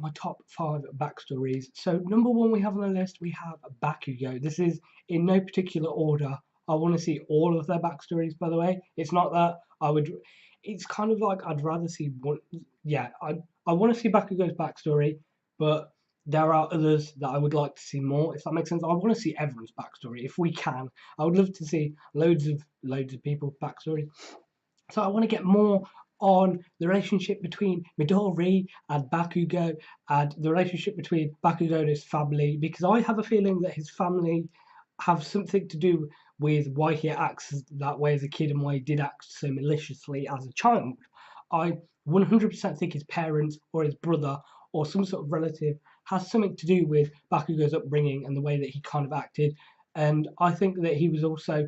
my top 5 backstories. So number 1 we have on the list, we have Bakugo. This is in no particular order. I want to see all of their backstories, by the way. It's not that I would, it's kind of like I'd rather see one, yeah, I want to see Bakugo's backstory, but there are others that I would like to see more, if that makes sense. I want to see everyone's backstory if we can. I would love to see loads of people's backstory. So I want to get more on the relationship between Midori and Bakugo, and the relationship between Bakugo and his family, because I have a feeling that his family have something to do with why he acts that way as a kid and why he did act so maliciously as a child. I 100% think his parents or his brother or some sort of relative has something to do with Bakugo's upbringing and the way that he kind of acted. And I think that he was also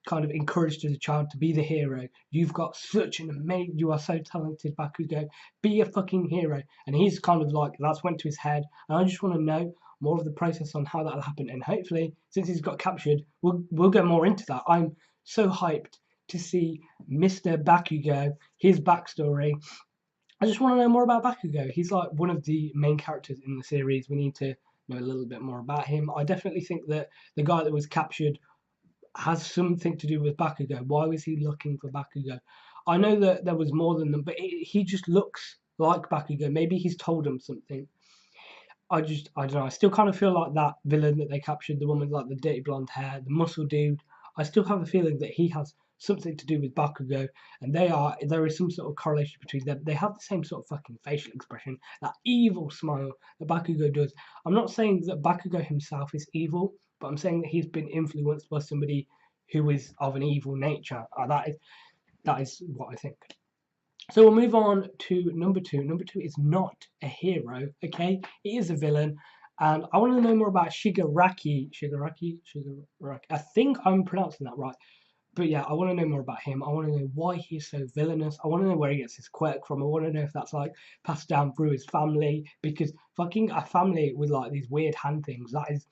kind of encouraged as a child to be the hero. You've got such an amazing, you are so talented, Bakugo. Be a fucking hero. And he's kind of like, that's went to his head. And I just want to know more of the process on how that'll happen. And hopefully, since he's got captured, we'll go more into that. I'm so hyped to see Mr. Bakugo, his backstory. I just want to know more about Bakugo. He's like one of the main characters in the series. We need to know a little bit more about him. I definitely think that the guy that was captured has something to do with Bakugo. Why was he looking for Bakugo? I know that there was more than them, but he just looks like Bakugo. Maybe he's told him something. I don't know. I still kind of feel like that villain that they captured, the one with like the dirty blonde hair, the muscle dude. I still have a feeling that he has something to do with Bakugo, and there is some sort of correlation between them. They have the same sort of fucking facial expression, that evil smile that Bakugo does. I'm not saying that Bakugo himself is evil, but I'm saying that he's been influenced by somebody who is of an evil nature. That is what I think. So we'll move on to number 2. Number 2 is not a hero, okay? He is a villain. And I want to know more about Shigaraki. Shigaraki? I think I'm pronouncing that right. But yeah, I want to know more about him. I want to know why he's so villainous. I want to know where he gets his quirk from. I want to know if that's like passed down through his family. Because fucking a family with like these weird hand things, that is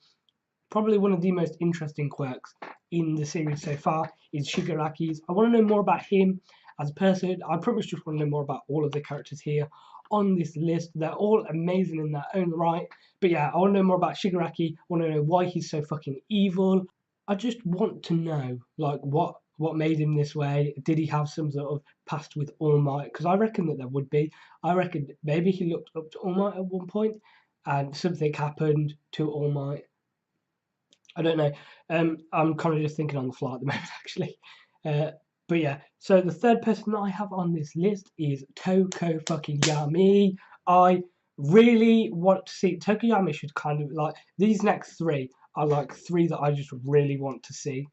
probably one of the most interesting quirks in the series so far, is Shigaraki's. I want to know more about him as a person. I pretty much just want to know more about all of the characters here on this list. They're all amazing in their own right. But yeah, I want to know more about Shigaraki. I want to know why he's so fucking evil. I just want to know, like, what made him this way. Did he have some sort of past with All Might? Because I reckon that there would be. I reckon maybe he looked up to All Might at one point, and something happened to All Might. I don't know. I'm kind of just thinking on the fly at the moment, actually. But yeah, so the third person that I have on this list is Toko fucking Yami. I really want to see Tokoyami should kind of like these next 3 are like 3 that I just really want to see.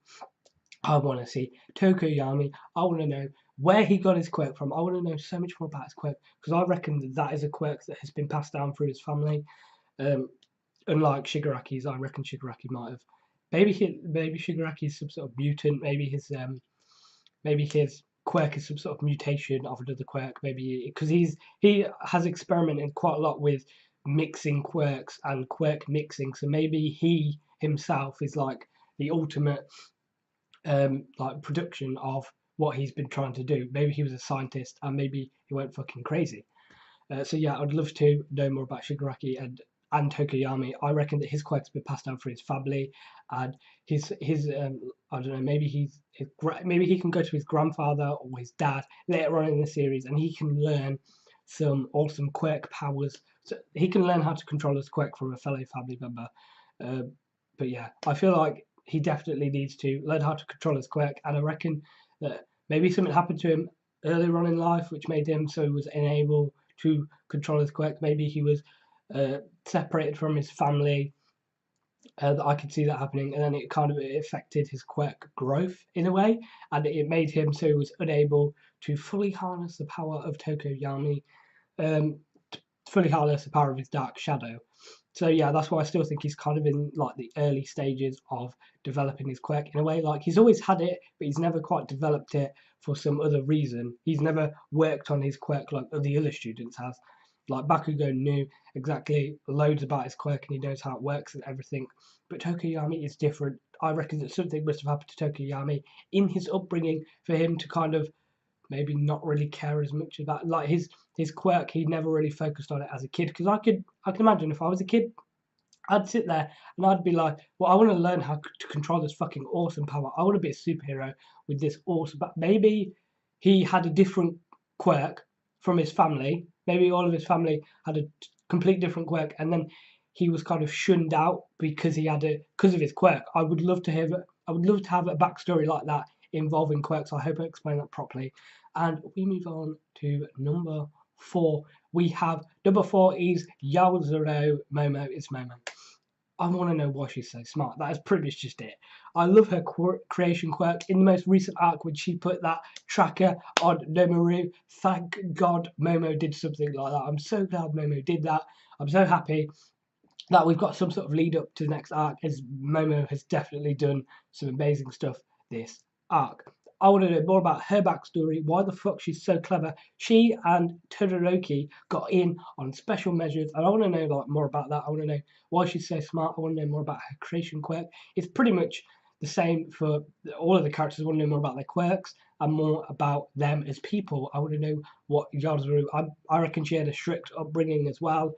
I want to see Tokoyami. I want to know where he got his quirk from. I want to know so much more about his quirk because I reckon that is a quirk that has been passed down through his family. Unlike Shigaraki's, I reckon Shigaraki might have. Maybe Shigaraki's some sort of mutant. Maybe his quirk is some sort of mutation of another quirk. Maybe because he has experimented quite a lot with mixing quirks and quirk mixing. So maybe he himself is like the ultimate like production of what he's been trying to do. Maybe he was a scientist and maybe he went fucking crazy. So yeah, I'd love to know more about Shigaraki and Tokoyami. I reckon that his quirk's been passed down through his family, and his I don't know, maybe he can go to his grandfather or his dad later on in the series, and he can learn some awesome quirk powers. So he can learn how to control his quirk from a fellow family member. But yeah, I feel like he definitely needs to learn how to control his quirk, and I reckon that maybe something happened to him earlier on in life which made him so he was unable to control his quirk. Maybe he was separated from his family. I could see that happening, and then it kind of affected his quirk growth in a way, and it made him so he was unable to fully harness the power of Tokoyami, fully harness the power of his dark shadow. So yeah, that's why I still think he's kind of in like the early stages of developing his quirk in a way. Like he's always had it, but he's never quite developed it for some other reason. He's never worked on his quirk like the other students has. Like Bakugo knew exactly loads about his quirk and he knows how it works and everything. But Tokoyami is different. I reckon that something must have happened to Tokoyami in his upbringing for him to kind of maybe not really care as much about like his quirk. He never really focused on it as a kid, because I can imagine if I was a kid, I'd sit there and I'd be like, well, I want to learn how to control this fucking awesome power. I want to be a superhero with this awesome. But maybe he had a different quirk from his family. Maybe all of his family had a complete different quirk, and then he was kind of shunned out because because of his quirk. I would love to have a backstory like that involving quirks. I hope I explained that properly. And we move on to number 4. We have number 4 is Yozuru Momo. It's Momo. I want to know why she's so smart. That is pretty much just it. I love her creation quirk. In the most recent arc, when she put that tracker on Nomaru, thank God Momo did something like that. I'm so glad Momo did that. I'm so happy that we've got some sort of lead up to the next arc, as Momo has definitely done some amazing stuff this arc. I want to know more about her backstory, why the fuck she's so clever. She and Todoroki got in on special measures, and I want to know like more about that. I want to know why she's so smart. I want to know more about her creation quirk. It's pretty much the same for all of the characters. I want to know more about their quirks and more about them as people. I want to know what Yozuru, I reckon she had a strict upbringing as well.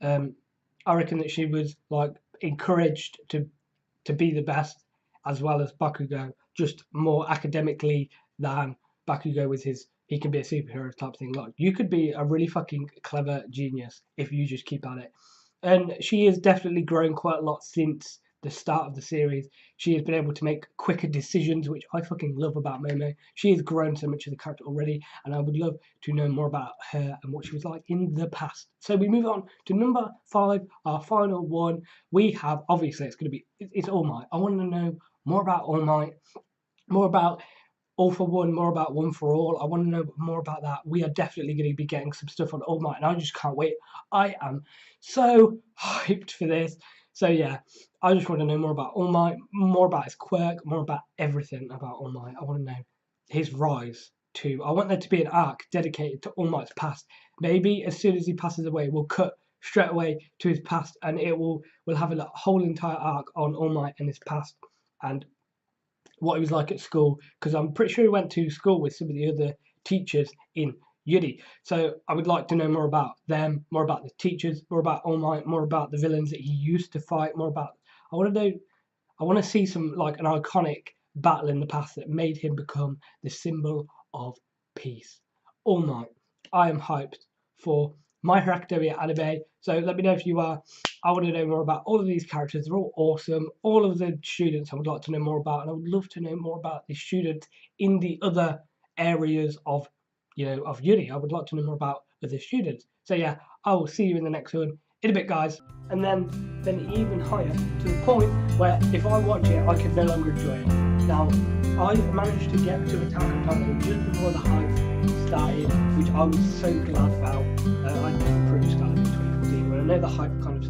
I reckon that she was like encouraged to be the best, as well as Bakugo, just more academically than Bakugo with he can be a superhero type thing. Like, you could be a really fucking clever genius if you just keep at it. And she has definitely grown quite a lot since the start of the series. She has been able to make quicker decisions, which I fucking love about Momo. She has grown so much of the character already, and I would love to know more about her and what she was like in the past. So we move on to number 5, our final one. We have, obviously, it's All Might. I want to know more about All Might, more about All for One, more about One for All. I want to know more about that. We are definitely going to be getting some stuff on All Might, and I just can't wait. I am so hyped for this. So yeah, I just want to know more about All Might, more about his quirk, more about everything about All Might. I want to know his rise too. I want there to be an arc dedicated to All Might's past. Maybe as soon as he passes away, we'll cut straight away to his past, and we'll have a whole entire arc on All Might and his past and what he was like at school, because I'm pretty sure he went to school with some of the other teachers in Yuri. So I would like to know more about them, more about the teachers, more about All Might, more about the villains that he used to fight, more about. I want to see some like an iconic battle in the past that made him become the symbol of peace. All Might. I am hyped for My Hero Academia anime. So let me know if you are. I want to know more about all of these characters. They're all awesome. All of the students I would like to know more about, and I would love to know more about the students in the other areas of Yuri. I would like to know more about other students. So yeah, I will see you in the next one in a bit, guys. And then even higher, to the point where if I watch it, I can no longer enjoy it. Now, I managed to get to Attack on Titan just before the hype started, which I was so glad about. I pretty much started in 2014, when I know the hype kind of